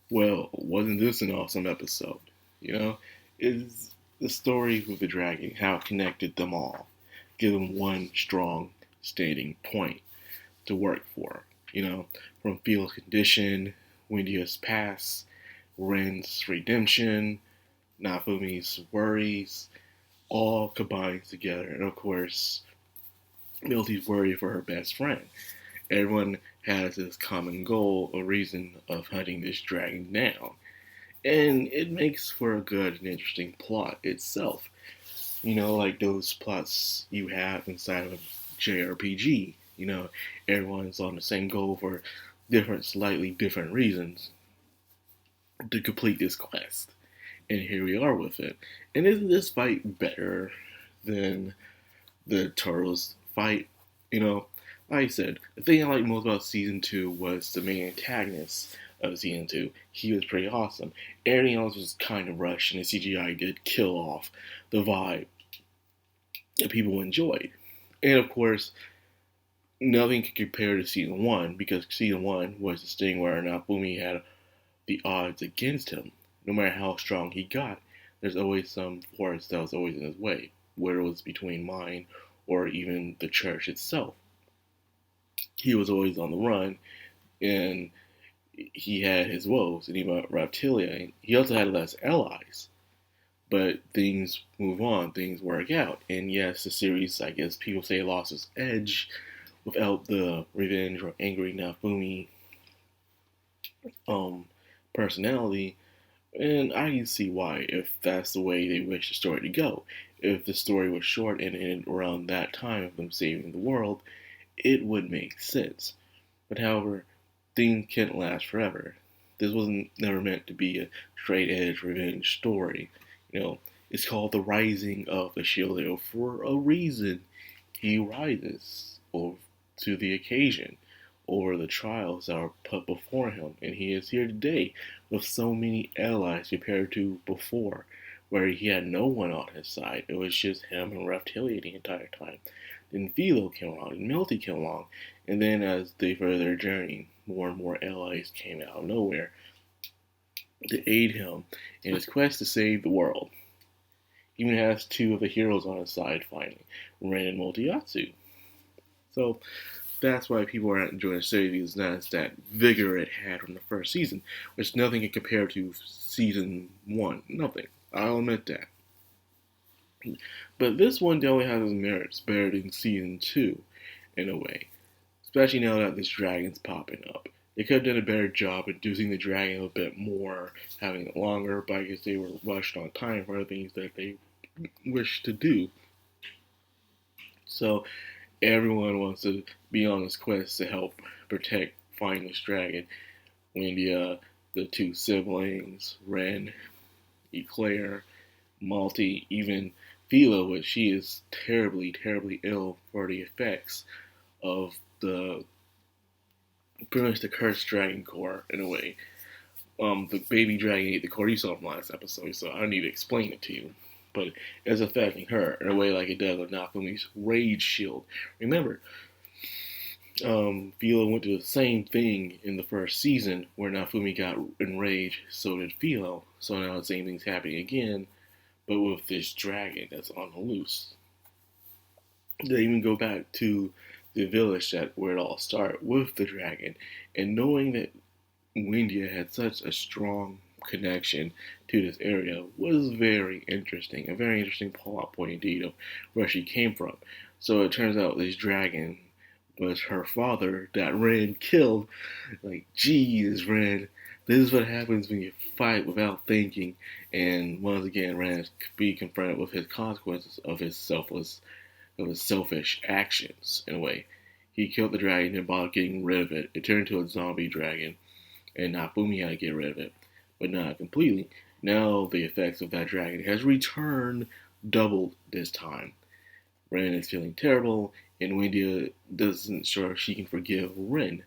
Well, wasn't this an awesome episode? You know, is the story with the dragon, how it connected them all, give them one strong stating point to work for. From Field's condition, Windia's past, Ren's redemption, Nafumi's worries, all combined together. And of course, Milty's worry for her best friend. Everyone has this common goal or reason of hunting this dragon down. And it makes for a good and interesting plot itself. Like those plots you have inside of a JRPG. Everyone's on the same goal for slightly different reasons to complete this quest. And here we are with it. And isn't this fight better than the Turtles fight? You know, like I said, the thing I liked most about season two was the main antagonist of season two. He was pretty awesome. Everything else was kind of rushed, and the CGI did kill off the vibe that people enjoyed. And of course, nothing could compare to season one because season one was this thing where Nafumi had the odds against him. No matter how strong he got, there's always some force that was always in his way, whether it was between mine or even the church itself. He was always on the run, and he had his woes, and even Reptilia. He also had less allies, but things move on, things work out. And yes, the series, I guess people say, lost its edge without the revenge or angry Nafumi personality. And I can see why, if that's the way they wish the story to go. If the story was short and ended around that time of them saving the world, it would make sense. But however, things can't last forever. This wasn't never meant to be a straight edge revenge story. It's called The Rising of the Shield Hero for a reason. He rises to the occasion over the trials that are put before him, and he is here today with so many allies compared to before, where he had no one on his side. It was just him and Reptilia the entire time. Then Philo came along, and Milty came along, and then as they furthered their journey, more and more allies came out of nowhere to aid him in his quest to save the world. He even has two of the heroes on his side finally, Ren and Multiyatsu. So that's why people are not enjoying the series, not as that vigor it had from the first season, which nothing can compare to season one. Nothing. I'll admit that. But this one definitely has its merits better than season two, in a way. Especially now that this dragon's popping up. They could have done a better job inducing the dragon a bit more, having it longer, but I guess they were rushed on time for other things that they wish to do. So everyone wants to be on this quest to help protect, find this dragon. When the two siblings, Ren, Eclair, Malty, even Philo, which she is terribly, terribly ill for the effects of the pretty much the cursed dragon core in a way. The baby dragon ate the core you saw from last episode, so I don't need to explain it to you. But it's affecting her in a way like it does with Nafumi's rage shield. Remember, Philo went through the same thing in the first season where Nafumi got enraged, so did Philo. So now the same thing's happening again, but with this dragon that's on the loose. They even go back to the village where it all started with the dragon, and knowing that Windia had such a strong connection to this area was very interesting. A very interesting plot point indeed of where she came from. So it turns out this dragon was her father that Ren killed. Like, geez, Ren, this is what happens when you fight without thinking. And once again, Ren is being confronted with his consequences of his selfish actions, in a way. He killed the dragon and by getting rid of it, it turned into a zombie dragon, and Nafumi had to get rid of it, but not completely. Now the effects of that dragon has returned doubled this time. Ren is feeling terrible, and Windia doesn't sure she can forgive Ren.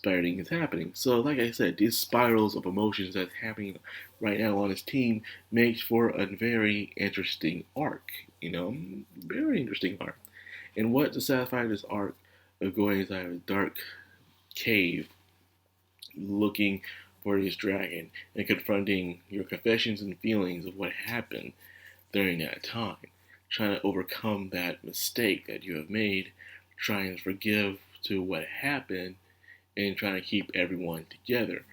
Bad thing is happening. So, like I said, these spirals of emotions that's happening right now on his team makes for a very interesting arc. Very interesting arc. And what to satisfy this arc of going inside a dark cave, looking for this dragon and confronting your confessions and feelings of what happened during that time, trying to overcome that mistake that you have made, trying to forgive to what happened, and trying to keep everyone together.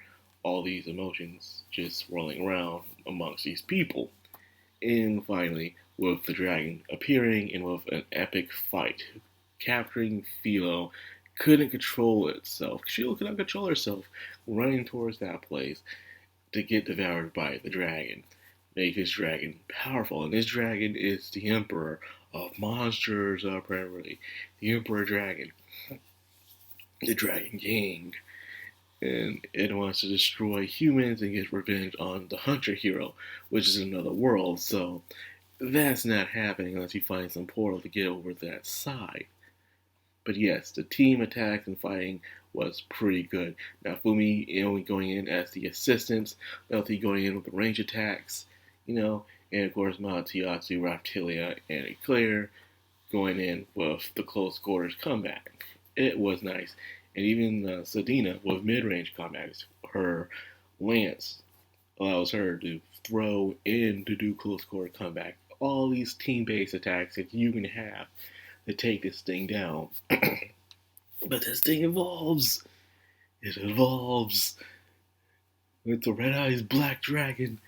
All these emotions just swirling around amongst these people. And finally, with the dragon appearing and with an epic fight, capturing Philo, couldn't control itself. Philo could not control herself, running towards that place to get devoured by the dragon. Make this dragon powerful. And this dragon is the emperor of monsters, apparently. The emperor dragon. The dragon king. And it wants to destroy humans and get revenge on the hunter hero, which is another world. So that's not happening unless you find some portal to get over that side. But yes, the team attack and fighting was pretty good. Now Fumi only going in as the assistants, Melty going in with the range attacks, and of course Malatiatsu, Raptilia, and Eclair going in with the close quarters comeback. It was nice. And even Sedina with mid-range combats, her lance allows her to throw in to do close quarter comeback. All these team-based attacks that you can have to take this thing down. But this thing evolves. It evolves. It's a red eyes black dragon.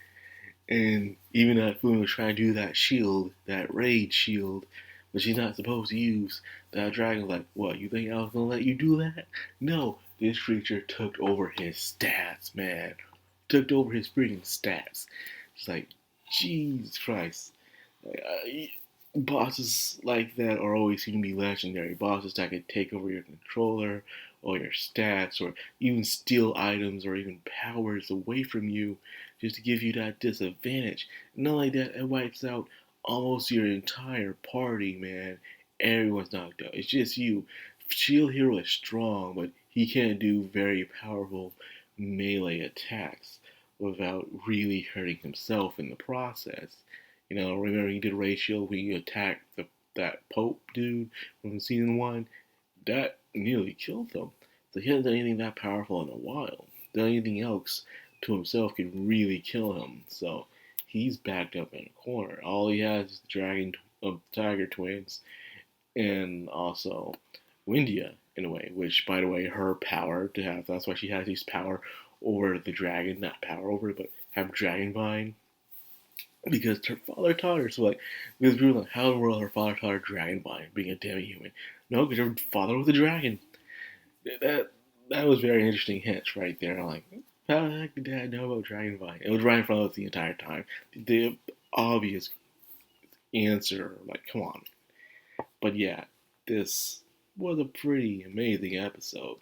And even that Fumi was trying to do that shield, that raid shield, but she's not supposed to use. That dragon was like, what, you think I was going to let you do that? No, this creature took over his stats, man. Took over his freaking stats. It's like, Jesus Christ. Bosses like that are always seem to be legendary. Bosses that can take over your controller or your stats or even steal items or even powers away from you just to give you that disadvantage. Not only that, it wipes out almost your entire party, man. Everyone's knocked out. It's just you. Shield Hero is strong, but he can't do very powerful melee attacks without really hurting himself in the process. Remember he did Ratio when he attacked that Pope dude from season 1? That nearly killed him. So he hasn't done anything that powerful in a while. Done anything else to himself could really kill him. So he's backed up in a corner. All he has is the Tiger Twins and also Windia in a way, which by the way, her power to have, that's why she has this power over the dragon, not power over it, but have Dragon Vine. Because her father taught her, so because people were like, how in the world her father taught her Dragon Vine, being a demi-human? No, because her father was a dragon. That was very interesting hints right there. I'm like, how the heck did Dad know about Dragon Vine? It was right in front of us the entire time. The obvious answer, come on. But yeah, this was a pretty amazing episode.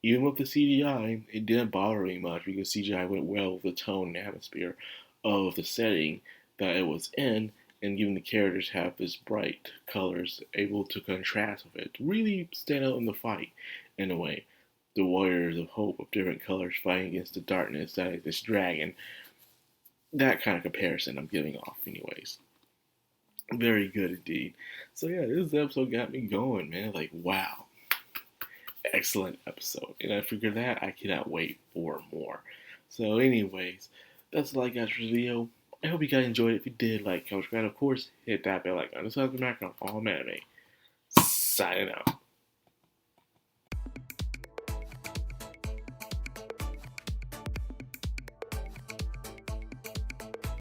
Even with the CGI, it didn't bother me much because CGI went well with the tone and atmosphere of the setting that it was in, and giving the characters have this bright colors able to contrast with it, to really stand out in the fight in a way. The warriors of hope of different colors fighting against the darkness that is this dragon. That kind of comparison I'm giving off anyways. Very good indeed. So yeah, this episode got me going, man. Wow. Excellent episode. And I figured that I cannot wait for more. So anyways, that's all I got for this video. I hope you guys enjoyed it. If you did, comment, subscribe, of course, hit that bell icon. This has been Madcrownxox, all anime. Signing out.